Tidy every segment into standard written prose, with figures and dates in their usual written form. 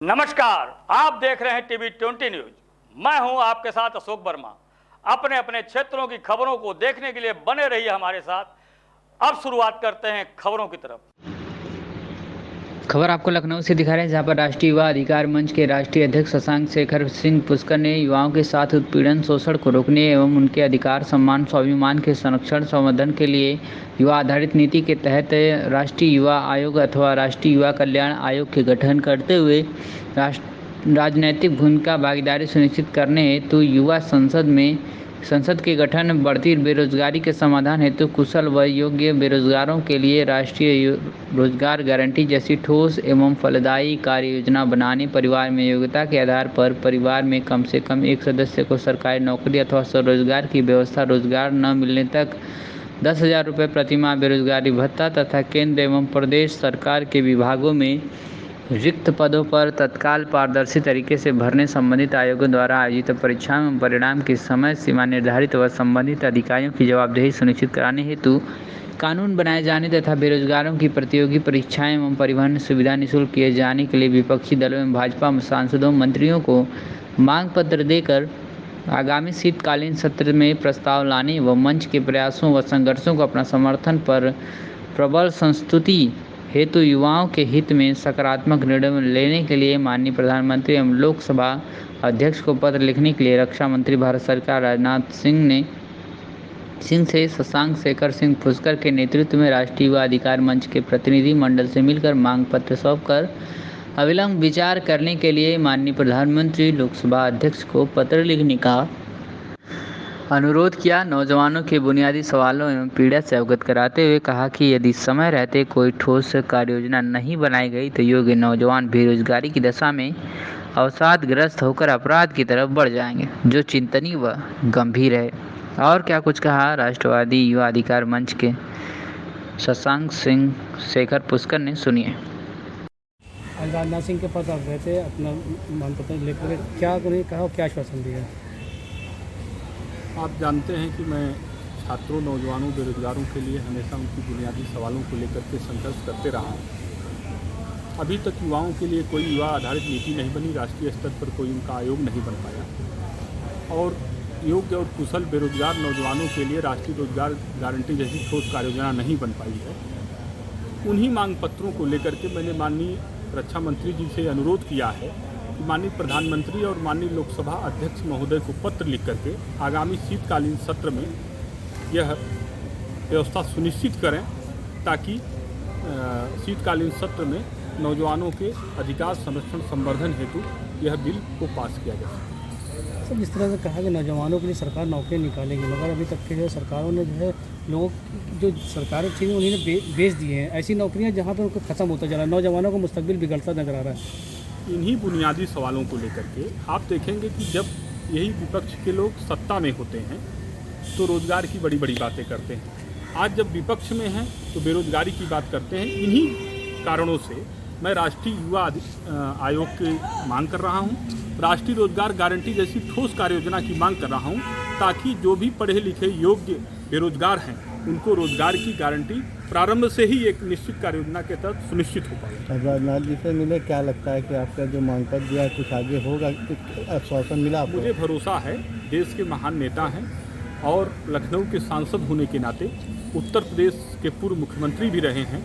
नमस्कार, आप देख रहे हैं टीवी 20 न्यूज। मैं हूं आपके साथ अशोक वर्मा। अपने अपने क्षेत्रों की खबरों को देखने के लिए बने रहिए हमारे साथ। अब शुरुआत करते हैं खबरों की तरफ। खबर आपको लखनऊ से दिखा रहे हैं, जहां पर राष्ट्रीय युवा अधिकार मंच के राष्ट्रीय अध्यक्ष शशांक शेखर सिंह पुष्कर ने युवाओं के साथ उत्पीड़न शोषण को रोकने एवं उनके अधिकार सम्मान स्वाभिमान के संरक्षण संवर्धन के लिए युवा आधारित नीति के तहत राष्ट्रीय युवा आयोग अथवा राष्ट्रीय युवा कल्याण आयोग के गठन करते हुए राजनैतिक भूमिका भागीदारी सुनिश्चित करने हेतु युवा संसद के गठन, बढ़ती बेरोजगारी के समाधान हेतु कुशल व योग्य बेरोजगारों के लिए राष्ट्रीय रोजगार गारंटी जैसी ठोस एवं फलदायी कार्य योजना बनाने, परिवार में योग्यता के आधार पर परिवार में कम से कम एक सदस्य को सरकारी नौकरी अथवा स्वरोजगार की व्यवस्था, रोजगार न मिलने तक 10,000 रुपये प्रतिमाह बेरोजगारी भत्ता तथा केंद्र एवं प्रदेश सरकार के विभागों में रिक्त पदों पर तत्काल पारदर्शी तरीके से भरने, संबंधित आयोगों द्वारा आयोजित परीक्षाओं एवं परिणाम की समय सीमा निर्धारित व संबंधित अधिकारियों की जवाबदेही सुनिश्चित कराने हेतु कानून बनाए जाने तथा बेरोजगारों की प्रतियोगी परीक्षाएं एवं परिवहन सुविधा निःशुल्क किए जाने के लिए विपक्षी दलों एवं भाजपा सांसदों मंत्रियों को मांग पत्र देकर आगामी शीतकालीन सत्र में प्रस्ताव लाने व मंच के प्रयासों व संघर्षों को अपना समर्थन पर प्रबल संस्तुति हेतु युवाओं के हित में सकारात्मक निर्णय लेने के लिए माननीय प्रधानमंत्री एवं लोकसभा अध्यक्ष को पत्र लिखने के लिए रक्षा मंत्री भारत सरकार राजनाथ सिंह से शशांक शेखर सिंह पुष्कर के नेतृत्व में राष्ट्रीय युवा अधिकार मंच के प्रतिनिधि मंडल से मिलकर मांग पत्र सौंपकर अविलंब विचार करने के लिए माननीय प्रधानमंत्री लोकसभा अध्यक्ष को पत्र लिखने का अनुरोध किया। नौजवानों के बुनियादी सवालों एवं पीड़ा से अवगत कराते हुए कहा कि यदि समय रहते कोई ठोस कार्ययोजना नहीं बनाई गई तो योग्य नौजवान बेरोजगारी की दशा में अवसादग्रस्त होकर अपराध की तरफ बढ़ जाएंगे, जो चिंतनीय व गंभीर है। और क्या कुछ कहा राष्ट्रवादी युवा अधिकार मंच के शशांक सिंह शेखर पुष्कर ने, सुनिए। राजनाथ सिंह के पास आप गए थे अपना मांग पत्र लेकर, क्या उन्हें कहा और क्या आश्वासन दिया? आप जानते हैं कि मैं छात्रों, नौजवानों, बेरोजगारों के लिए हमेशा उनकी बुनियादी सवालों को लेकर के संघर्ष करते रहा हूँ। अभी तक युवाओं के लिए कोई युवा आधारित नीति नहीं बनी, राष्ट्रीय स्तर पर कोई उनका आयोग नहीं बन पाया और योग्य और कुशल बेरोजगार नौजवानों के लिए राष्ट्रीय रोजगार गारंटी जैसी ठोस कार्य योजना नहीं बन पाई है। उन्हीं मांग पत्रों को लेकर के मैंने माननीय रक्षा मंत्री जी से अनुरोध किया है कि माननीय प्रधानमंत्री और माननीय लोकसभा अध्यक्ष महोदय को पत्र लिख करके आगामी शीतकालीन सत्र में यह व्यवस्था सुनिश्चित करें ताकि शीतकालीन सत्र में नौजवानों के अधिकार संरक्षण संवर्धन हेतु यह बिल को पास किया जा सके। सर, जिस तरह से कहा कि नौजवानों के लिए सरकार नौकरियाँ निकालेगी, मगर अभी तक के जो सरकारों ने जो है लोगों जो सरकारें थी उन्होंने बेच दिए हैं ऐसी नौकरियाँ जहाँ पर उनको खत्म होता जा रहा है, नौजवानों का मुस्तकबिल बिगड़ता नजर आ रहा है। इन्हीं बुनियादी सवालों को लेकर के आप देखेंगे कि जब यही विपक्ष के लोग सत्ता में होते हैं तो रोजगार की बड़ी बड़ी बातें करते हैं। आज जब विपक्ष में हैं तो बेरोजगारी की बात करते हैं। इन्हीं कारणों से मैं राष्ट्रीय युवा आयोग की मांग कर रहा हूं, राष्ट्रीय रोजगार गारंटी जैसी ठोस कार्य योजना की मांग कर रहा हूं, ताकि जो भी पढ़े लिखे योग्य बेरोजगार हैं उनको रोजगार की गारंटी प्रारंभ से ही एक निश्चित कार्य योजना के तहत सुनिश्चित हो पाए। राजनाथ जी से मिले, क्या लगता है कि आपका जो मांग पत्र दिया कुछ आगे होगा, कुछ आश्वासन मिला आपको? मुझे भरोसा है, देश के महान नेता हैं और लखनऊ के सांसद होने के नाते उत्तर प्रदेश के पूर्व मुख्यमंत्री भी रहे हैं।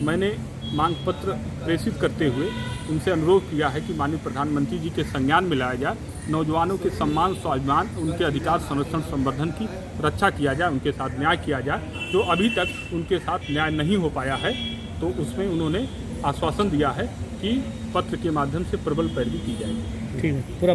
मैंने मांग पत्र प्रेषित करते हुए उनसे अनुरोध किया है कि माननीय प्रधानमंत्री जी के संज्ञान में लाया जाए, नौजवानों के सम्मान स्वाभिमान, उनके अधिकार संरक्षण संवर्धन की रक्षा किया जाए, उनके साथ न्याय किया जाए। जो अभी तक उनके साथ न्याय नहीं हो पाया है तो उसमें उन्होंने आश्वासन दिया है कि पत्र के माध्यम से प्रबल पैरवी की जाएगी। ठीक है, पूरा